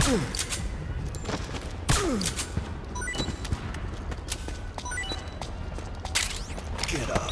Get up.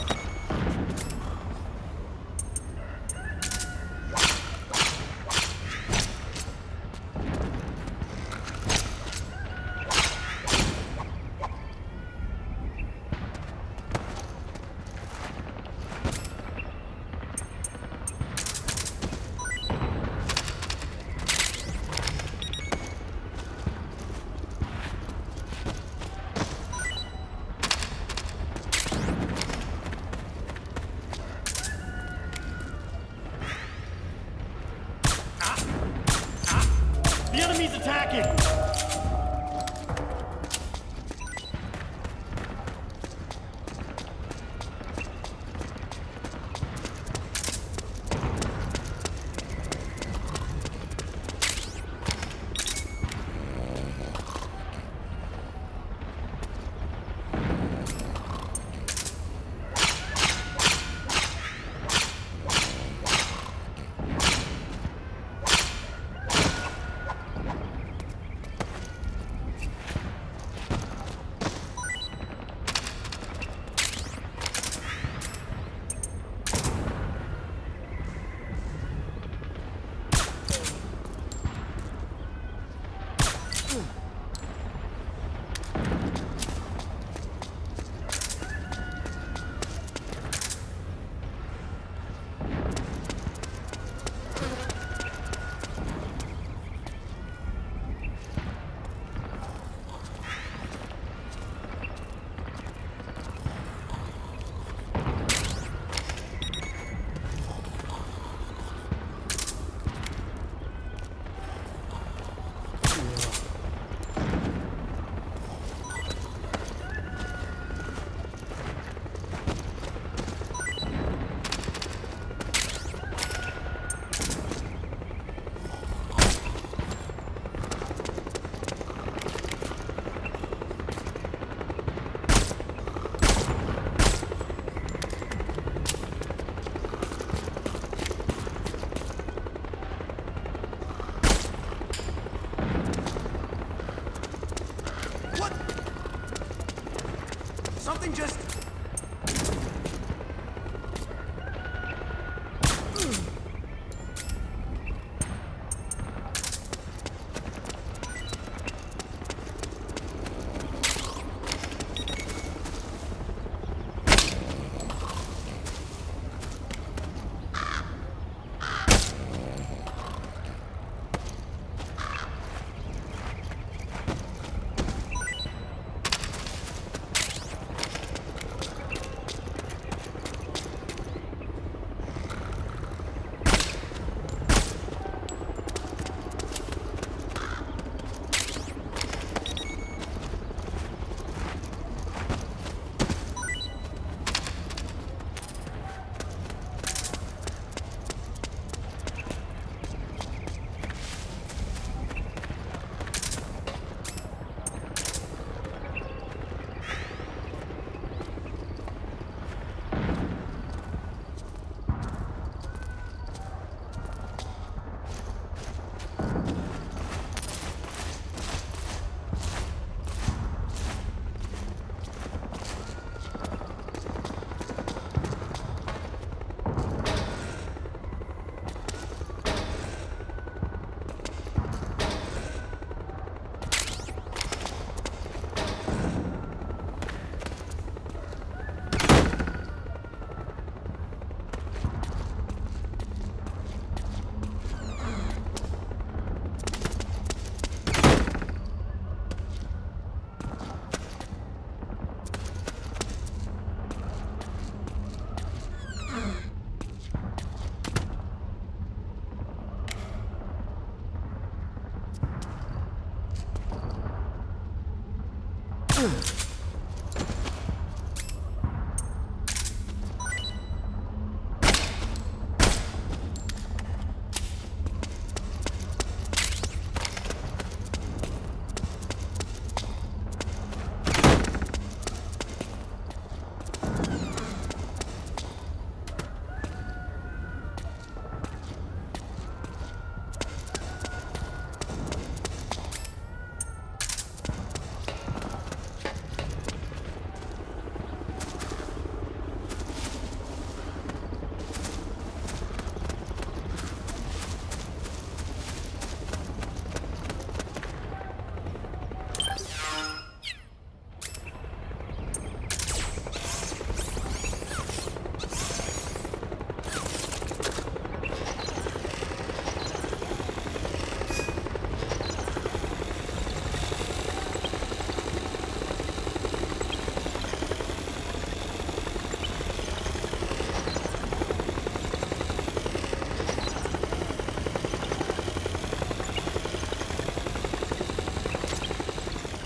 The enemy's attacking! Something just...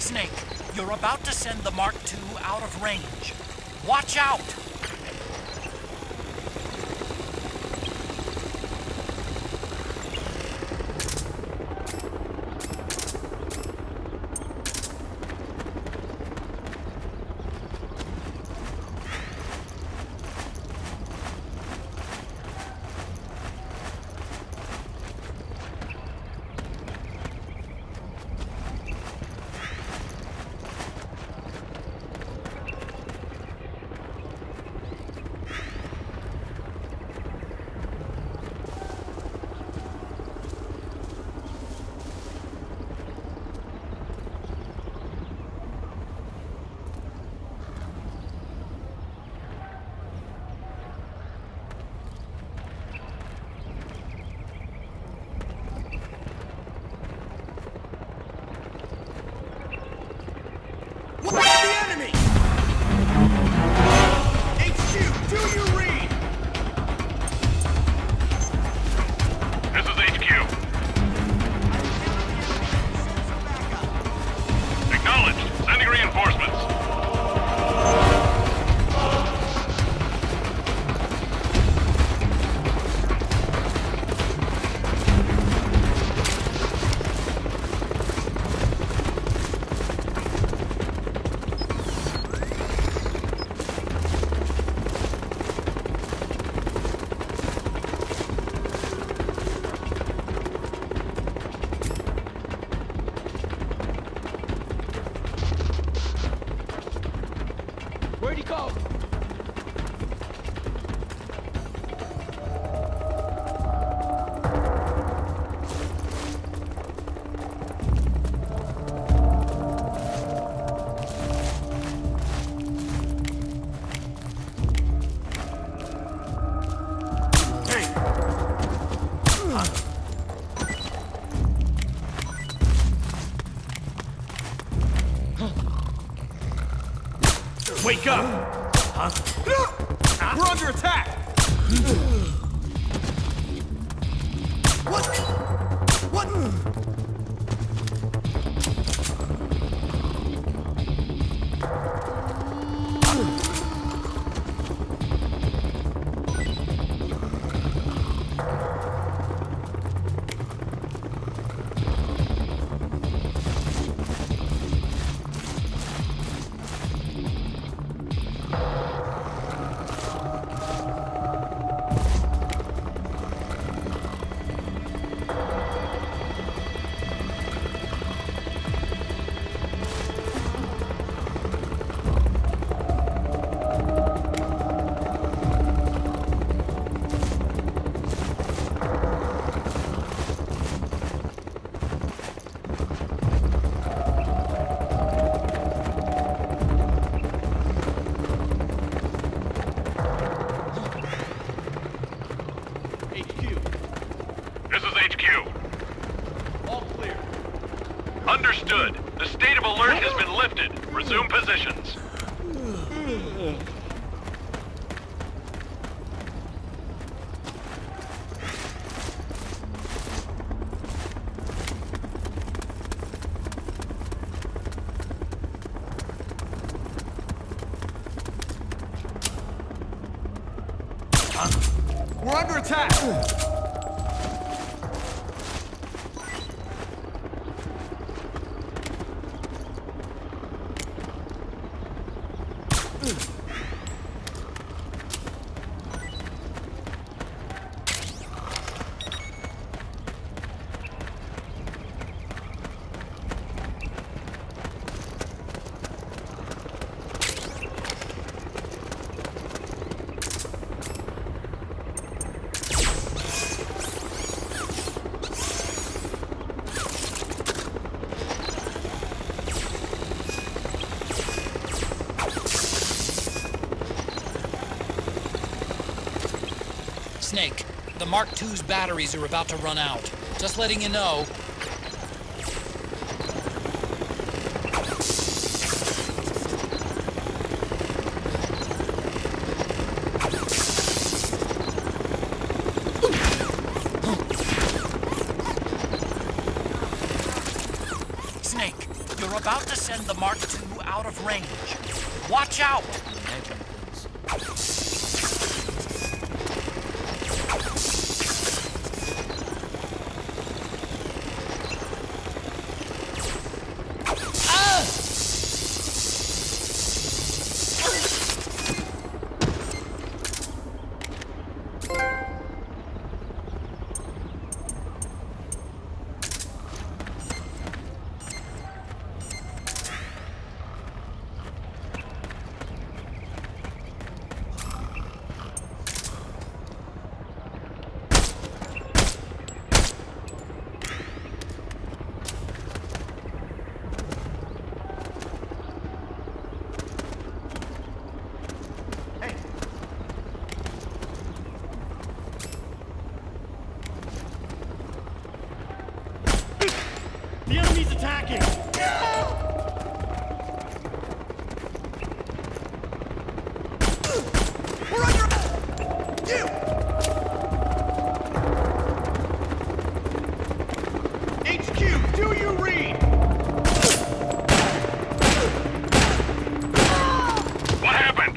Snake, you're about to send the Mark II out of range. Watch out! What's the enemy? HQ, do you read? This is HQ. Acknowledged. Sending reinforcements. Where'd he go? Wake up! Huh? We're under attack! What? What? This is HQ. All clear. Understood. The state of alert has been lifted. Resume positions. We're under attack! Snake, the Mark II's batteries are about to run out. Just letting you know. Snake, You're about to send the Mark II out of range. Watch out! The enemy's attacking! We're under... You! HQ, do you read? What happened?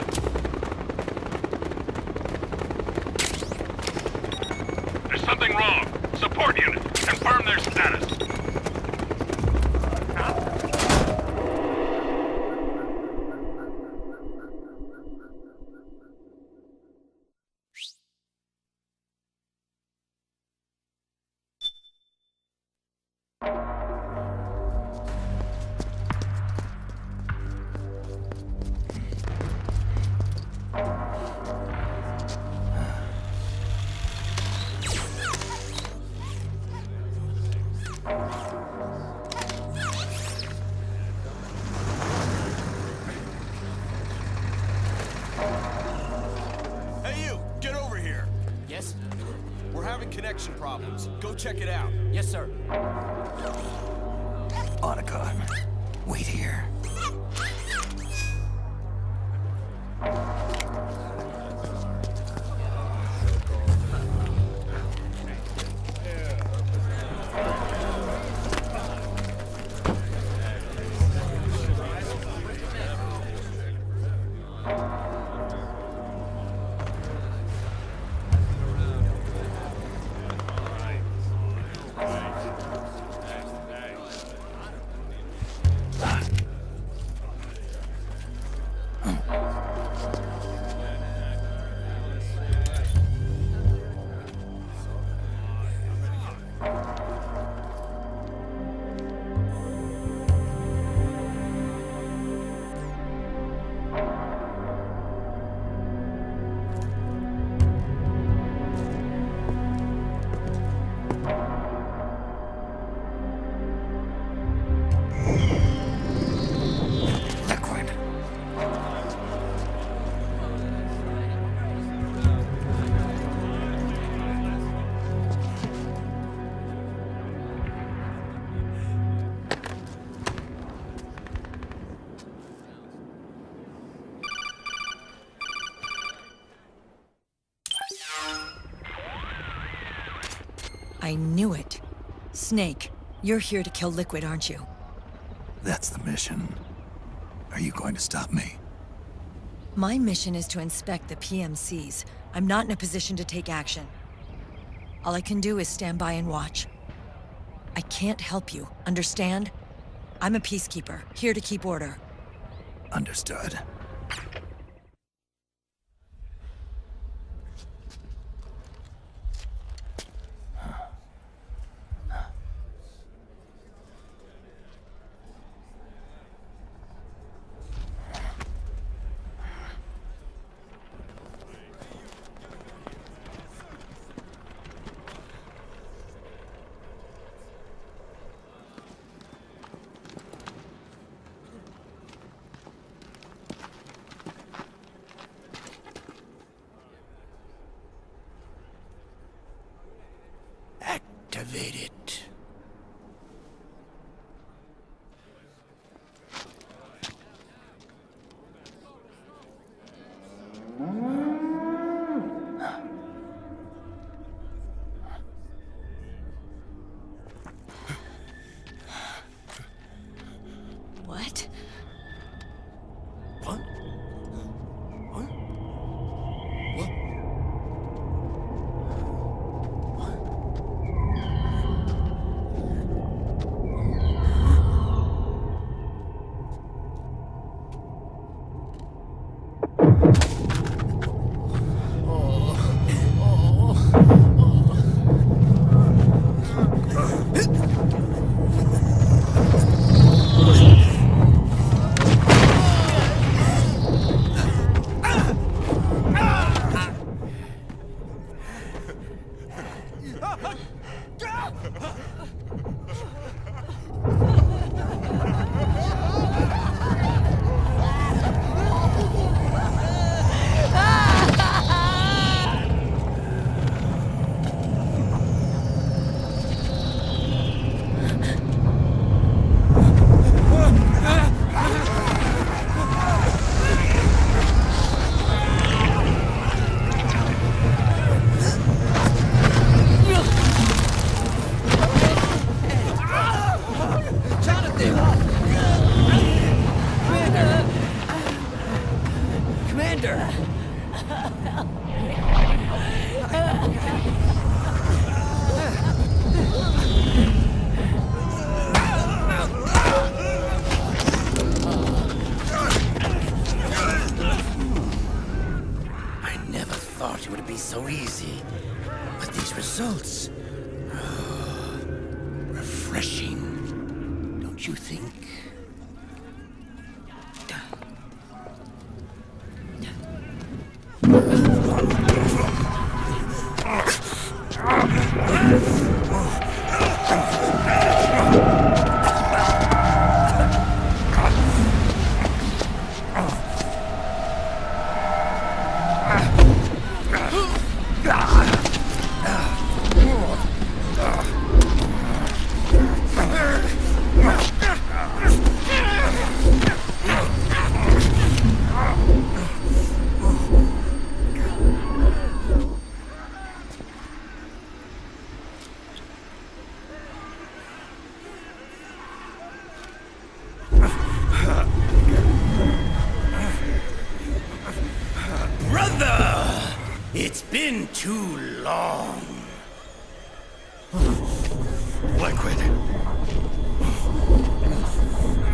There's something wrong. Support unit, confirm their status. Hey you, get over here. Yes? We're having connection problems. Go check it out. Yes, sir. Otacon, wait here. Liquid. I knew it. Snake, you're here to kill Liquid, aren't you? That's the mission. Are you going to stop me? My mission is to inspect the PMCs. I'm not in a position to take action. All I can do is stand by and watch. I can't help you, understand? I'm a peacekeeper, here to keep order. Understood. Activate it. results. Refreshing, don't you think? It's been too long. Liquid.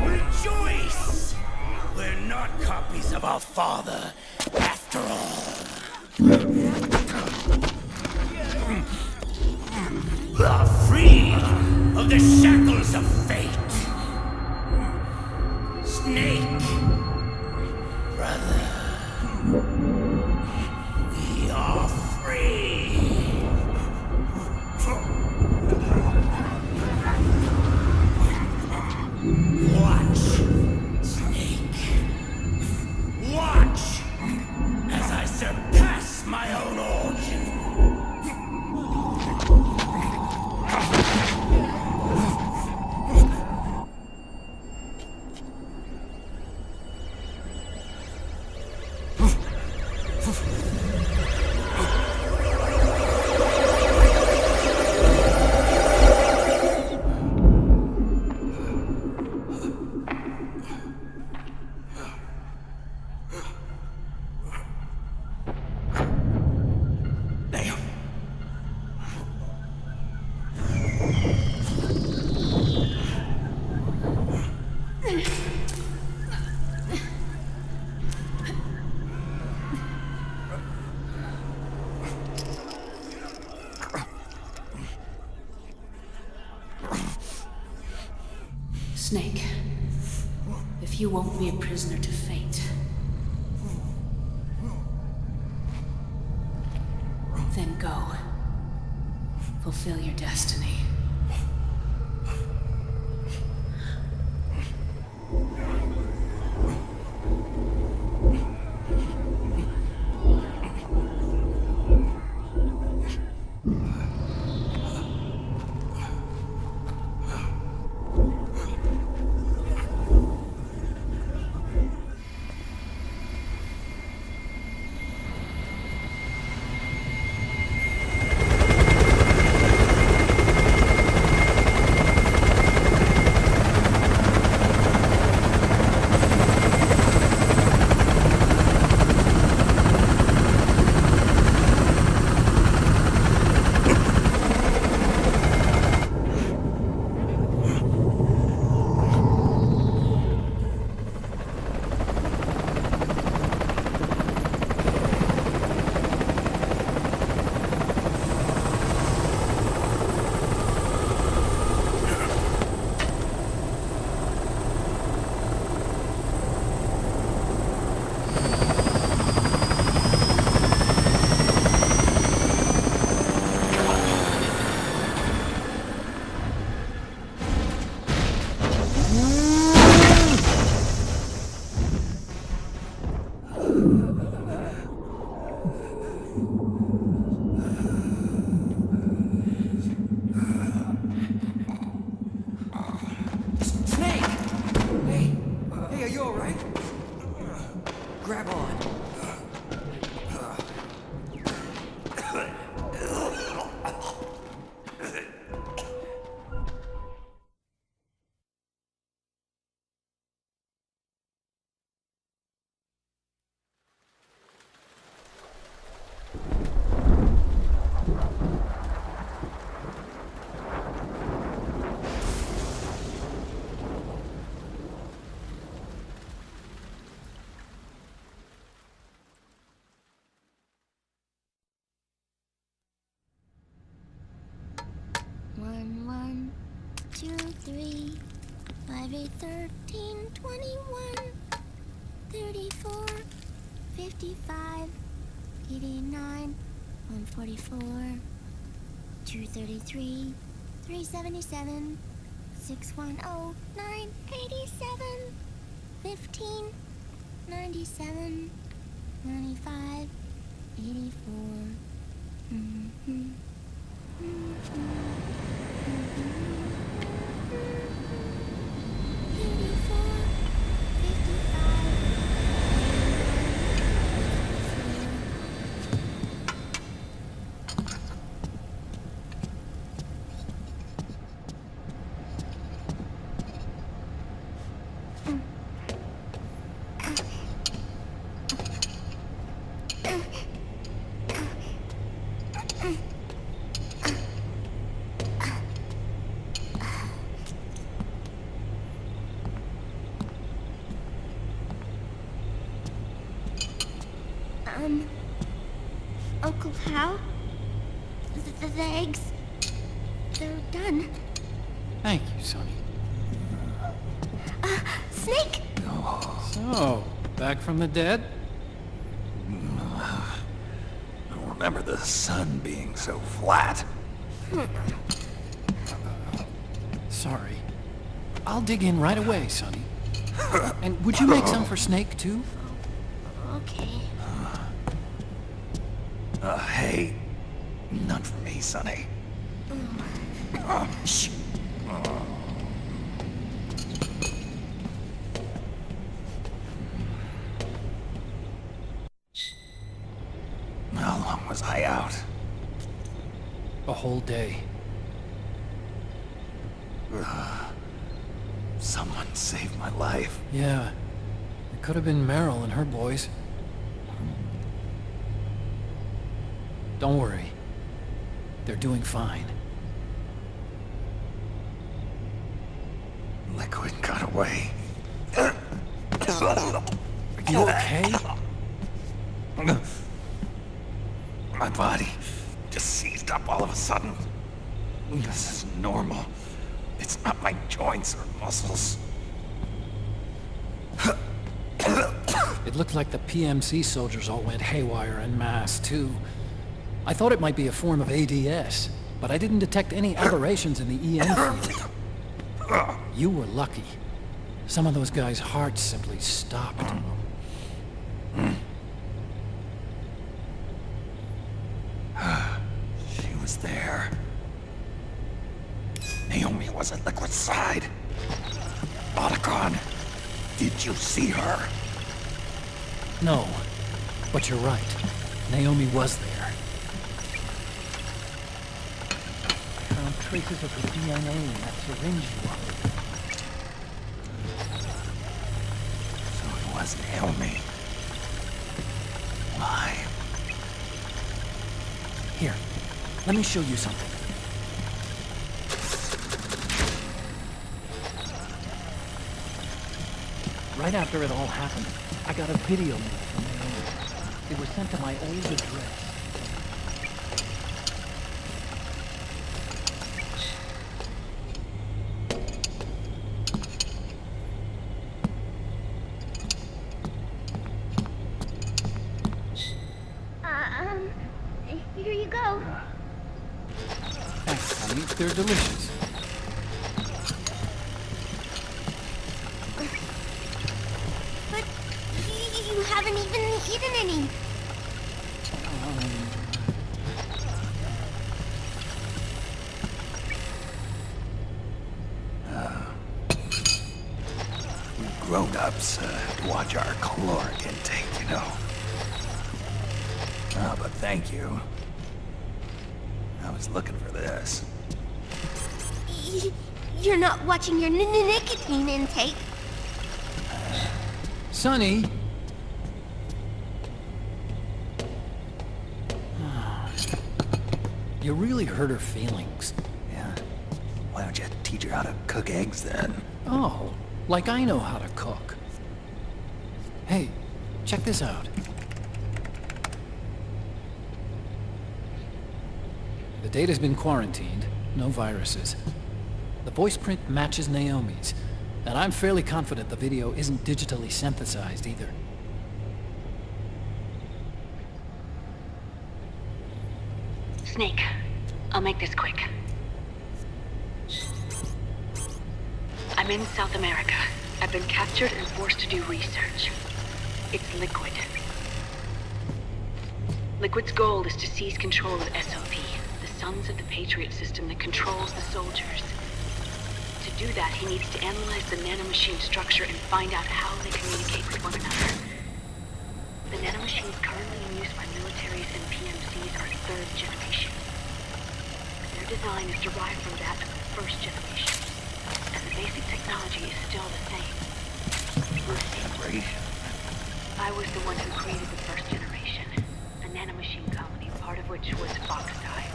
Rejoice! We're not copies of our father, after all. Are free of the shackles of fate. Snake, brother. We are free! Watch, Snake. Watch as I surpass my own origin. Snake, if you won't be a prisoner to fate, then go. Fulfill your destiny. 2, 3, 5, 8, 13, 21, 34, 55, 89, 144, 233, 377, 610, 987, 15, 97, 95, 84. Uncle Hal? The eggs, they're done. Thank you, Sonny. Snake! So, back from the dead? I don't remember the sun being so flat. Sorry. I'll dig in right away, Sonny. And would you make some for Snake, too? Okay. Hey, none for me, Sonny. Shh. How long was I out? A whole day. Someone saved my life. Yeah. It could have been Meryl and her boys. Don't worry. They're doing fine. Liquid got away. You okay? My body just seized up all of a sudden. This is normal. It's not my joints or muscles. It looked like the PMC soldiers all went haywire en masse, too. I thought it might be a form of ADS, but I didn't detect any aberrations in the EM field. You were lucky. Some of those guys' hearts simply stopped. She was there. Naomi was at Liquid's side. Otacon, did you see her? No, but you're right. Naomi was there. I found traces of her DNA in that syringe you offered. So it was Naomi. Why? Here, let me show you something. Right after it all happened, I got a video made from Naomi. It was sent to my old address. Here you go. Thanks, honey. They're delicious. But you haven't even eaten any. We grown-ups watch our caloric intake, you know. Oh, but thank you. I was looking for this. You're not watching your nicotine intake. Sonny! You really hurt her feelings. Yeah. Why don't you teach her how to cook eggs then? Oh, like I know how to cook. Hey, check this out. The data's been quarantined, no viruses. The voice print matches Naomi's, and I'm fairly confident the video isn't digitally synthesized either. Snake, I'll make this quick. I'm in South America. I've been captured and forced to do research. It's Liquid. Liquid's goal is to seize control of SOP, the Sons of the Patriot system that controls the soldiers. To do that, he needs to analyze the nanomachine structure and find out how they communicate with one another. The nanomachines currently in use by militaries and PMCs are third generation. Their design is derived from that of first generation, and the basic technology is still the same. First generation? I was the one who created the first generation, a nanomachine colony, part of which was Foxeye.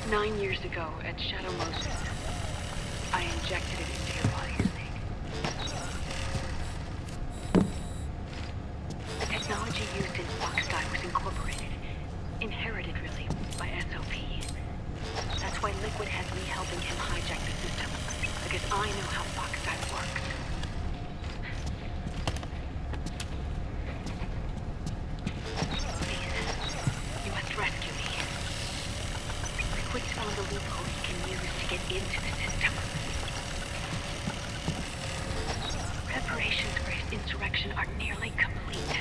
9 years ago, at Shadow Moses, I injected it into your body, Snake. The technology used in Foxeye was incorporated, inherited really, by SOP. That's why Liquid has me helping him hijack the system, because I know how Foxeye works. Please, you must rescue me. Liquid's found a loophole he can use to get into the system. Preparations for his insurrection are nearly complete.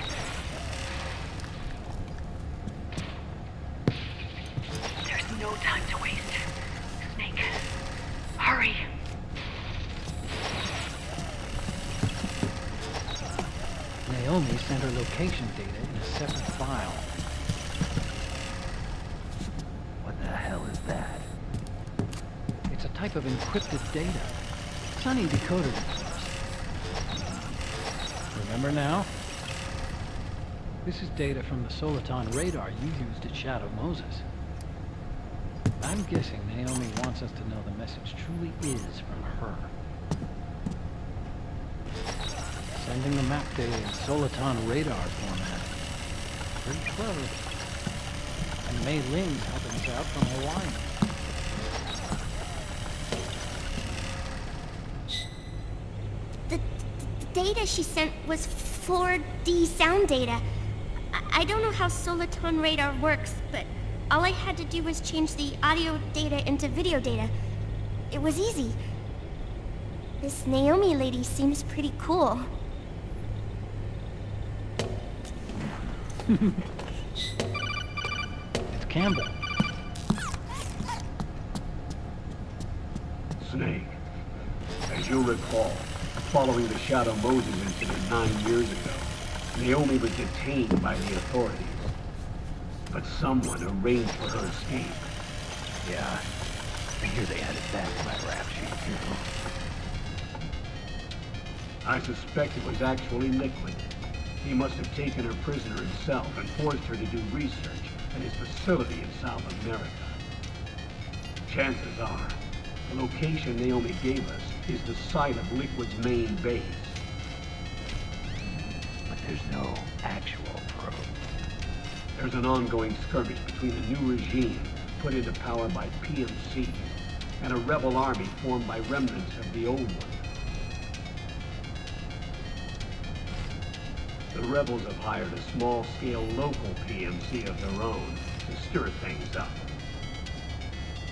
There's no time to waste. Snake, hurry! Naomi sent her location data in a separate file. What the hell is that? It's a type of encrypted data. Sonny decoded it for us. Remember now? This is data from the Soliton radar you used at Shadow Moses. I'm guessing Naomi wants us to know the message truly is from her. Sending the map data in Soliton radar format. Pretty clever. And Mei Ling's helping us out from Hawaii. The data she sent was 4D sound data. I don't know how Soliton radar works, but all I had to do was change the audio data into video data. It was easy. This Naomi lady seems pretty cool. It's Campbell. Snake, as you recall, following the Shadow Moses incident 9 years ago, Naomi was detained by the authorities. But someone arranged for her escape. Yeah, I hear they added that to my rap sheet, too. I suspect it was actually Liquid. He must have taken her prisoner himself and forced her to do research at his facility in South America. Chances are, the location Naomi gave us is the site of Liquid's main base. But there's no actual proof. There's an ongoing skirmish between the new regime put into power by PMCs and a rebel army formed by remnants of the old one. The rebels have hired a small-scale local PMC of their own to stir things up.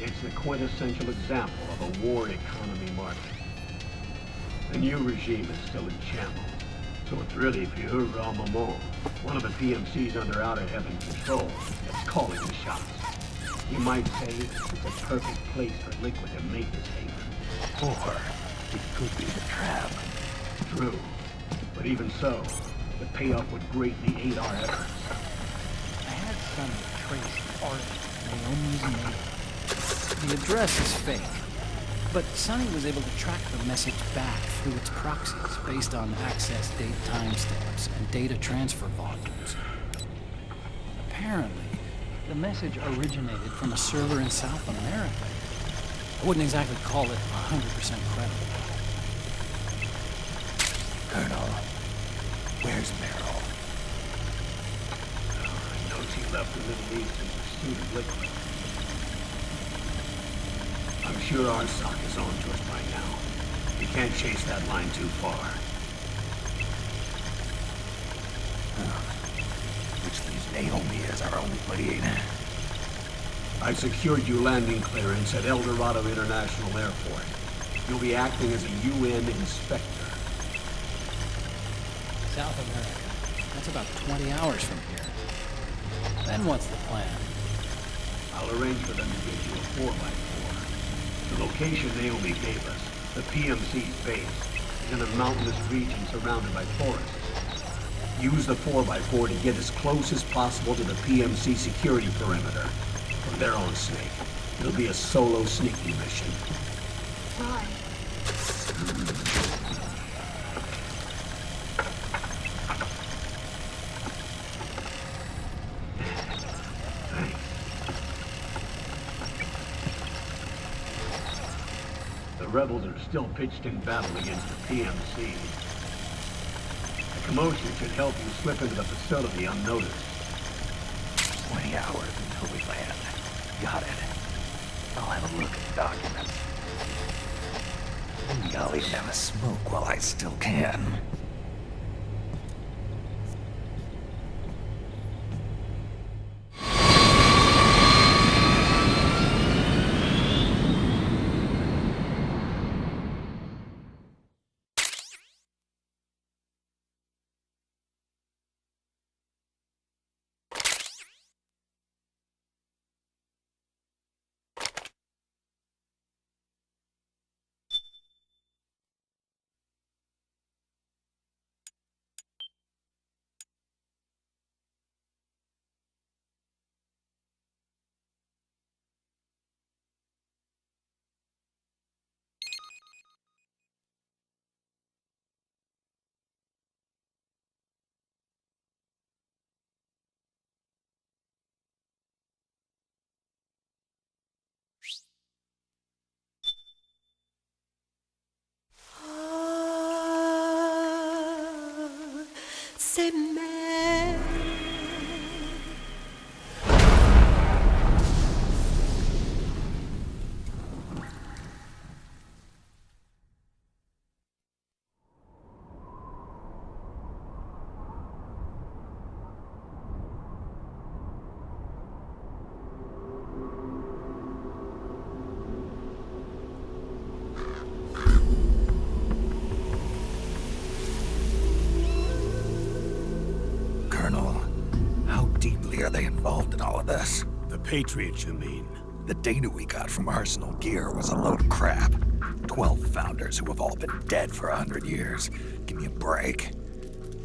It's the quintessential example of a war economy market. The new regime is still in shambles, so it's really Pure Maman, one of the PMCs under Outer Heaven control, that's calling the shots. You might say it's a perfect place for Liquid to make his haven. Or it could be the trap. True, but even so, the payoff would greatly aid our efforts. I had Sonny trace the artist Naomi's name. The address is fake, but Sonny was able to track the message back through its proxies based on access date timestamps and data transfer volumes. Apparently, the message originated from a server in South America. I wouldn't exactly call it 100% credible. Colonel, where's Meryl? I know she left the Middle East in pursuit of Liquid. sure our sock is on to us by now. You can't chase that line too far. Which leaves Naomi as our only lead. I've secured you landing clearance at El Dorado International Airport. You'll be acting as a UN inspector. South America. That's about 20 hours from here. Then what's the plan? I'll arrange for them to give you a 4x4. The location Naomi gave us, the PMC's base, is in a mountainous region surrounded by forests. Use the 4x4 to get as close as possible to the PMC security perimeter. From there on, Snake, it'll be a solo sneaking mission. Why? The rebels are still pitched in battle against the PMC. The commotion should help you slip into the facility unnoticed. 20 hours until we land. Got it. I'll have a look at the documents. Maybe I'll even have a smoke while I still can. Are they involved in all of this? The Patriots, you mean? The data we got from Arsenal Gear was a load of crap. 12 founders who have all been dead for 100 years. Give me a break.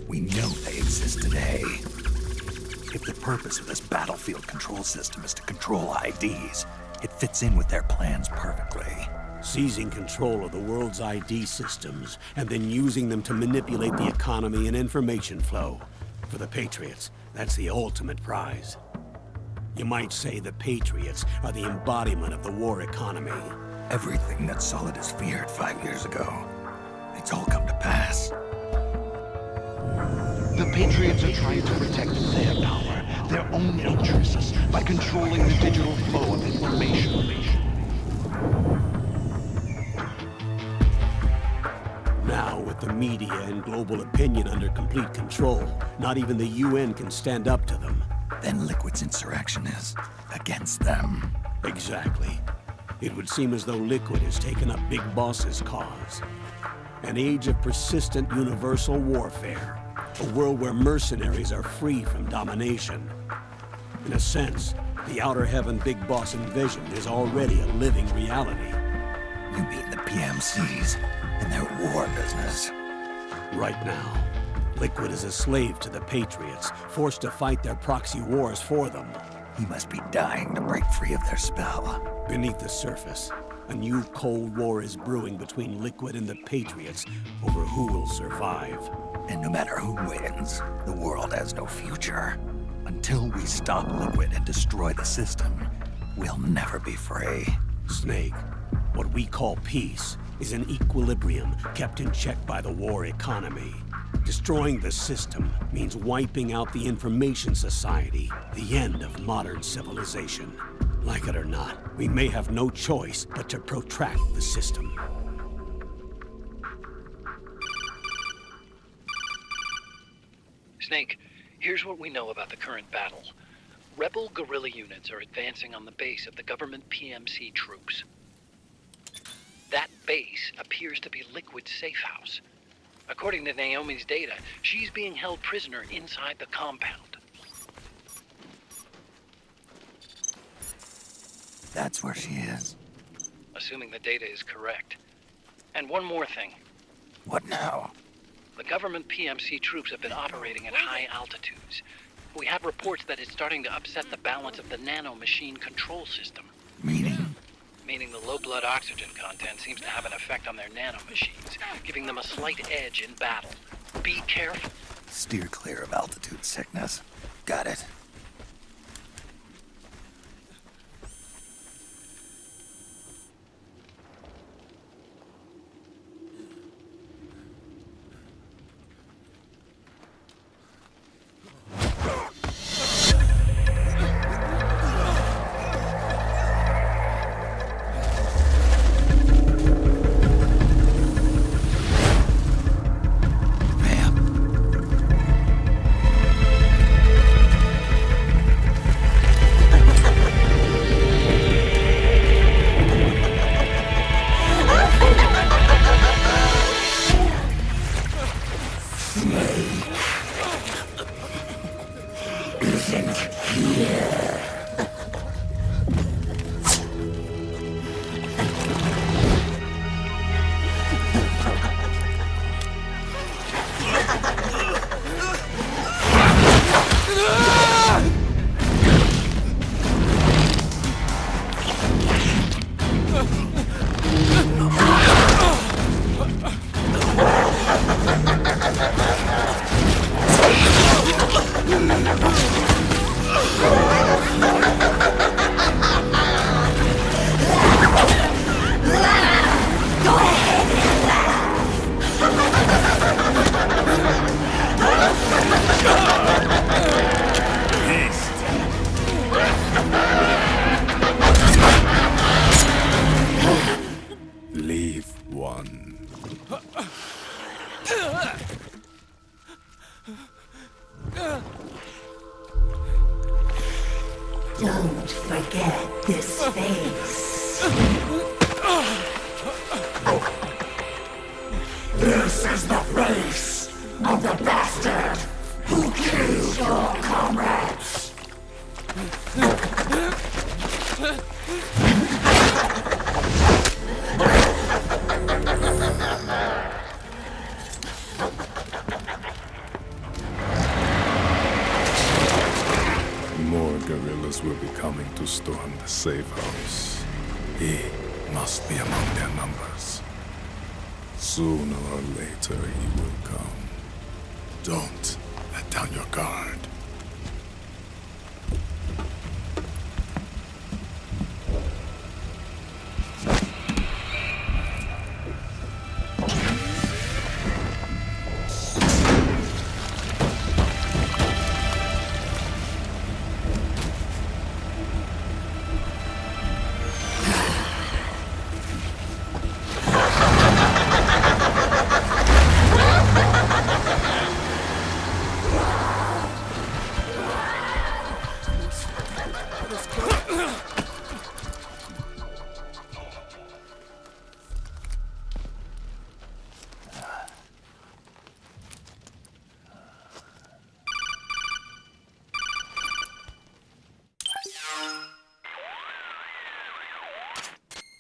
We know they exist today. If the purpose of this battlefield control system is to control IDs, it fits in with their plans perfectly. Seizing control of the world's ID systems, and then using them to manipulate the economy and information flow. For the Patriots, that's the ultimate prize. You might say the Patriots are the embodiment of the war economy. Everything that Solidus feared 5 years ago, it's all come to pass. The Patriots are trying to protect their power, their own interests, by controlling the digital flow of information. Now, with the media and global opinion under complete control, not even the UN can stand up to them. Then Liquid's insurrection is against them. Exactly. It would seem as though Liquid has taken up Big Boss's cause. An age of persistent universal warfare. A world where mercenaries are free from domination. In a sense, the Outer Heaven Big Boss envisioned is already a living reality. You mean the PMCs and their war business? Right now, Liquid is a slave to the Patriots, forced to fight their proxy wars for them. He must be dying to break free of their spell. Beneath the surface, a new Cold War is brewing between Liquid and the Patriots over who will survive. And no matter who wins, the world has no future. Until we stop Liquid and destroy the system, we'll never be free. Snake, what we call peace is an equilibrium kept in check by the war economy. Destroying the system means wiping out the information society, the end of modern civilization. Like it or not, we may have no choice but to protract the system. Snake, here's what we know about the current battle. Rebel guerrilla units are advancing on the base of the government PMC troops. That base appears to be Liquid's safe house. According to Naomi's data, she's being held prisoner inside the compound. That's where she is. Assuming the data is correct. And one more thing. What now? The government PMC troops have been operating at high altitudes. We have reports that it's starting to upset the balance of the nano-machine control system. Meaning? Meaning the low blood oxygen content seems to have an effect on their nano-machines, giving them a slight edge in battle. Be careful. Steer clear of altitude sickness. Got it. Don't forget this face. This is the face of the bastard who killed your comrades. More guerrillas will be coming to storm the safe house. He must be among their numbers. Sooner or later he will come. Don't let down your guard.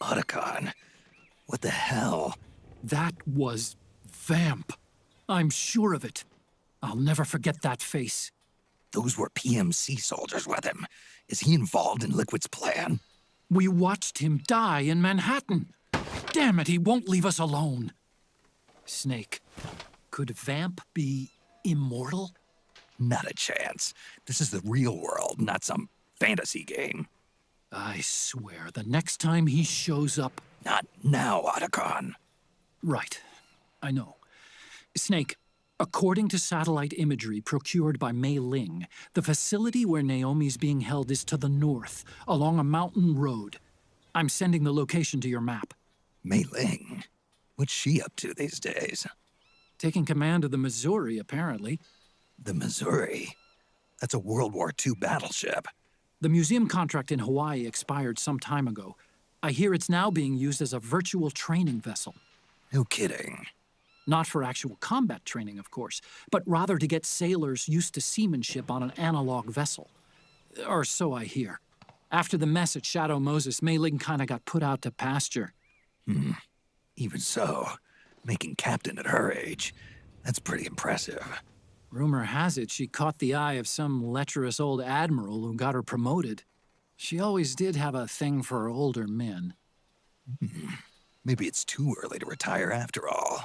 Otacon, what the hell? That was Vamp. I'm sure of it. I'll never forget that face. Those were PMC soldiers with him. Is he involved in Liquid's plan? We watched him die in Manhattan. Damn it, he won't leave us alone. Snake, could Vamp be immortal? Not a chance. This is the real world, not some fantasy game. I swear, the next time he shows up... Not now, Otacon. Right. I know. Snake, According to satellite imagery procured by Mei Ling, the facility where Naomi's being held is to the north, along a mountain road. I'm sending the location to your map. Mei Ling? What's she up to these days? Taking command of the Missouri, apparently. The Missouri? That's a World War II battleship. The museum contract in Hawaii expired some time ago. I hear it's now being used as a virtual training vessel. No kidding. Not for actual combat training, of course, but rather to get sailors used to seamanship on an analog vessel. Or so I hear. After the mess at Shadow Moses, Mei Ling kinda got put out to pasture. Even so, making captain at her age, that's pretty impressive. Rumor has it she caught the eye of some lecherous old admiral who got her promoted. She always did have a thing for older men. Maybe it's too early to retire after all.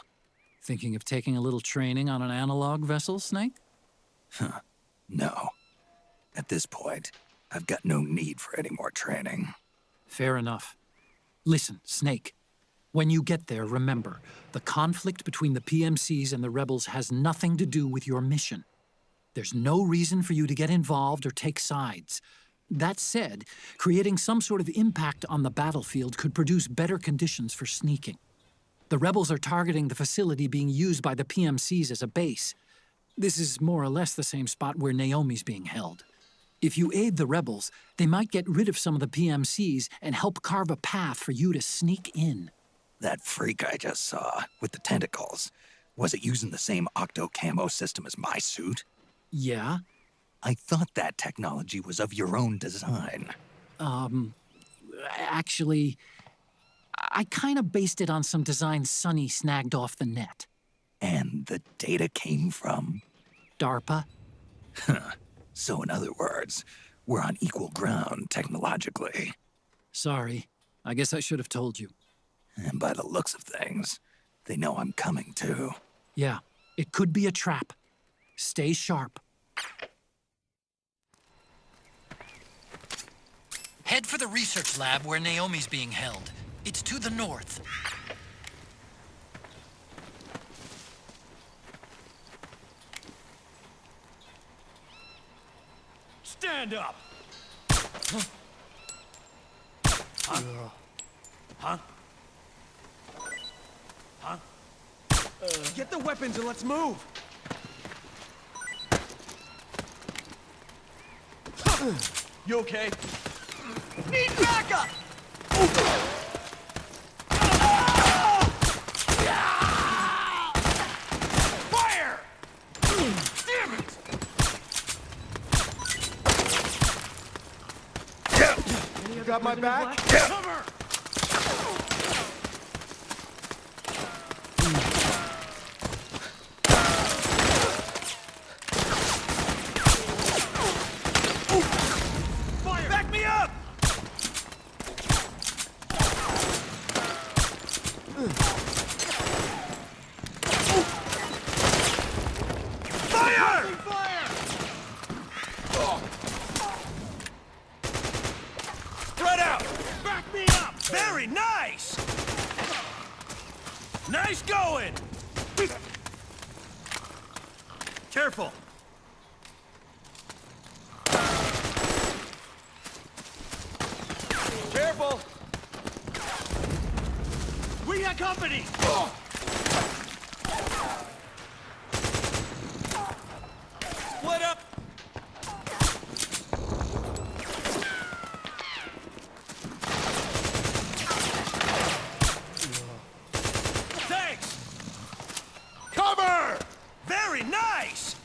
Thinking of taking a little training on an analog vessel, Snake? No. At this point, I've got no need for any more training. Fair enough. Listen, Snake. When you get there, remember, the conflict between the PMCs and the rebels has nothing to do with your mission. There's no reason for you to get involved or take sides. That said, creating some sort of impact on the battlefield could produce better conditions for sneaking. The rebels are targeting the facility being used by the PMCs as a base. This is more or less the same spot where Naomi's being held. If you aid the rebels, they might get rid of some of the PMCs and help carve a path for you to sneak in. That freak I just saw, with the tentacles, was it using the same octo-camo system as my suit? Yeah? I thought that technology was of your own design. Actually, I kind of based it on some design Sonny snagged off the net. And the data came from? DARPA. So in other words, we're on equal ground technologically. Sorry. I guess I should have told you. And by the looks of things, they know I'm coming too. Yeah, it could be a trap. Stay sharp. Head for the research lab where Naomi's being held. It's to the north. Stand up! Huh? Huh? Huh? Get the weapons and let's move! You okay? Need backup! Fire! Damn it! You got my back? Cover! Fire! Back me up! Fire! Spread out! Back me up! Very nice! Nice going! Careful! Careful! We got company! Split up! Thanks! Cover! Very nice!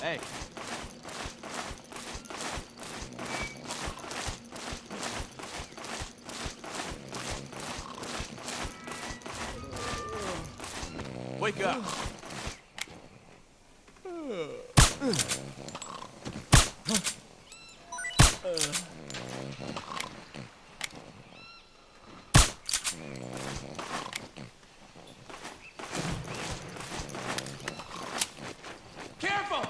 Hey. Wake up. Careful!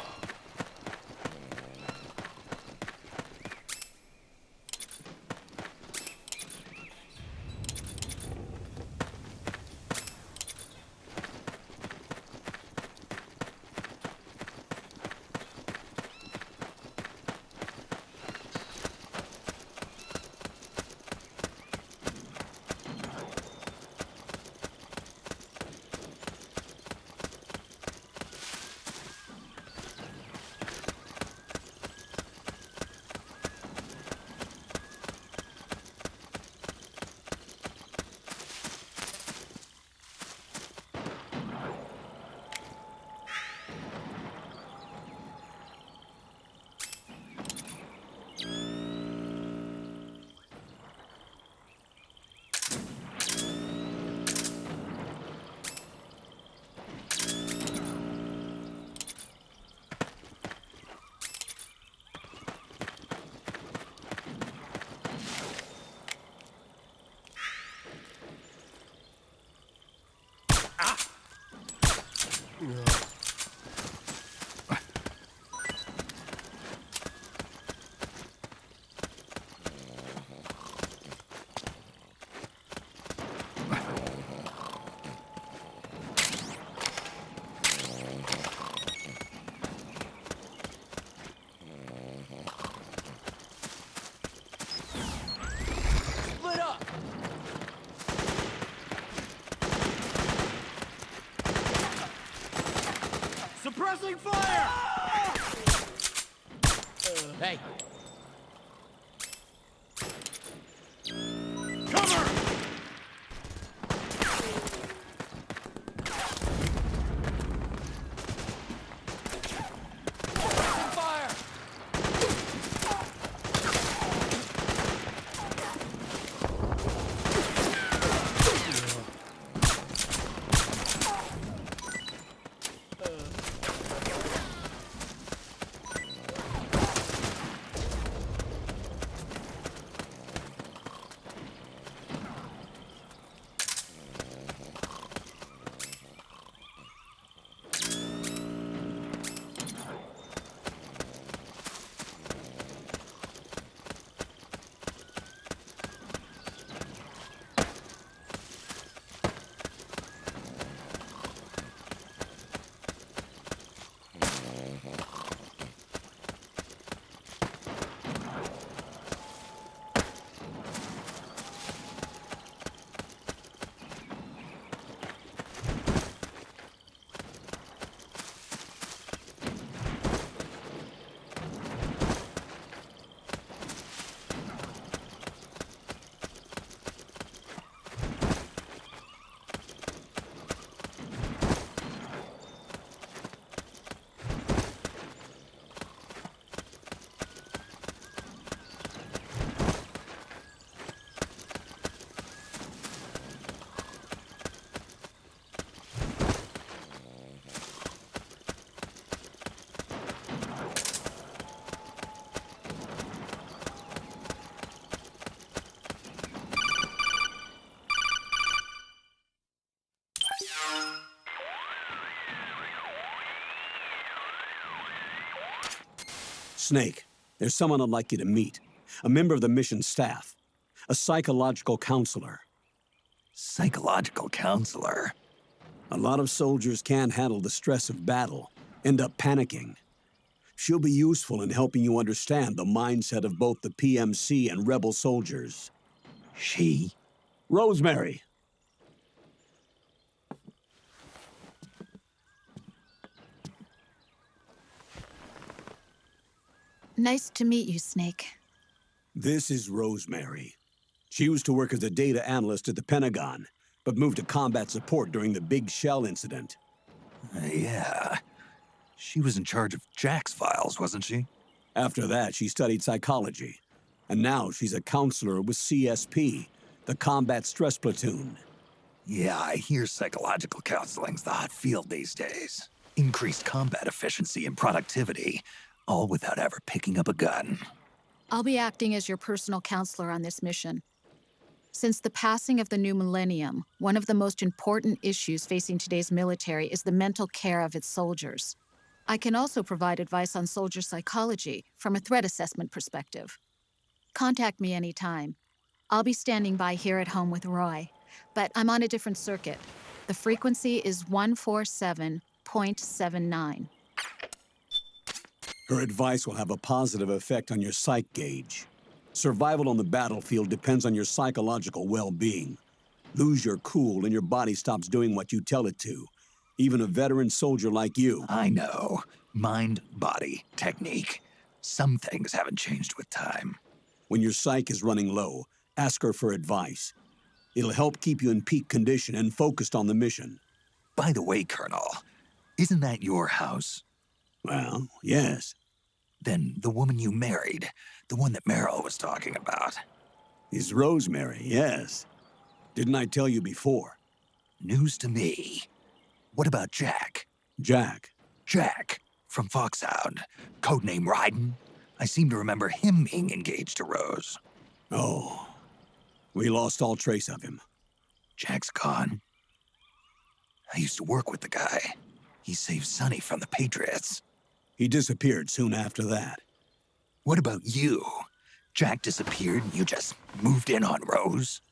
Split up! Suppressing fire! Hey. Cover! Suppressing fire! Snake, there's someone I'd like you to meet. A member of the mission staff. A psychological counselor. Psychological counselor? A lot of soldiers can't handle the stress of battle, end up panicking. She'll be useful in helping you understand the mindset of both the PMC and rebel soldiers. She? Rosemary. Nice to meet you, Snake. This is Rosemary. She used to work as a data analyst at the Pentagon, but moved to combat support during the Big Shell incident. Yeah. She was in charge of Jack's files, wasn't she? After that, she studied psychology. And now she's a counselor with CSP, the Combat Stress Platoon. Yeah, I hear psychological counseling's the hot field these days. Increased combat efficiency and productivity, all without ever picking up a gun. I'll be acting as your personal counselor on this mission. Since the passing of the new millennium, one of the most important issues facing today's military is the mental care of its soldiers. I can also provide advice on soldier psychology from a threat assessment perspective. Contact me anytime. I'll be standing by here at home with Roy, but I'm on a different circuit. The frequency is 147.79. Her advice will have a positive effect on your psych gauge. Survival on the battlefield depends on your psychological well-being. Lose your cool and your body stops doing what you tell it to. Even a veteran soldier like you. I know. Mind, body, technique. Some things haven't changed with time. When your psyche is running low, ask her for advice. It'll help keep you in peak condition and focused on the mission. By the way, Colonel, isn't that your house? Well, yes. Then the woman you married, the one that Meryl was talking about. Is Rosemary, yes. Didn't I tell you before? News to me. What about Jack? Jack? Jack, from Foxhound. Codename Ryden. I seem to remember him being engaged to Rose. Oh. We lost all trace of him. Jack's gone. I used to work with the guy. He saved Sonny from the Patriots. He disappeared soon after that. What about you? Jack disappeared and you just moved in on Rose?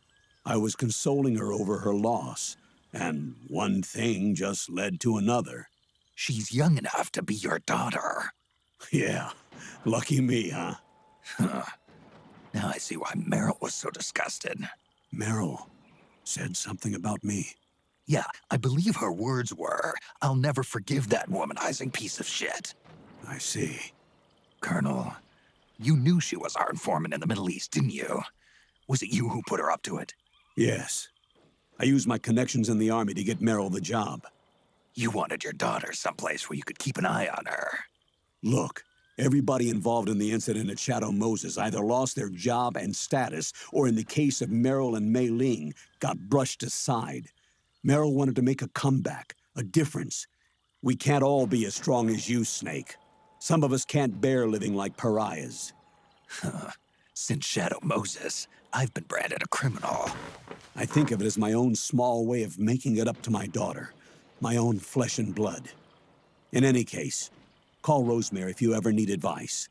I was consoling her over her loss, and one thing just led to another. She's young enough to be your daughter. Yeah, lucky me, huh? Now I see why Meryl was so disgusted. Meryl said something about me. Yeah, I believe her words were, "I'll never forgive that womanizing piece of shit." I see. Colonel, you knew she was our informant in the Middle East, didn't you? Was it you who put her up to it? Yes. I used my connections in the Army to get Meryl the job. You wanted your daughter someplace where you could keep an eye on her. Look, everybody involved in the incident at Shadow Moses either lost their job and status, or in the case of Meryl and Mei Ling, got brushed aside. Meryl wanted to make a comeback, a difference. We can't all be as strong as you, Snake. Some of us can't bear living like pariahs. Since Shadow Moses, I've been branded a criminal. I think of it as my own small way of making it up to my daughter. My own flesh and blood. In any case, call Rosemary if you ever need advice.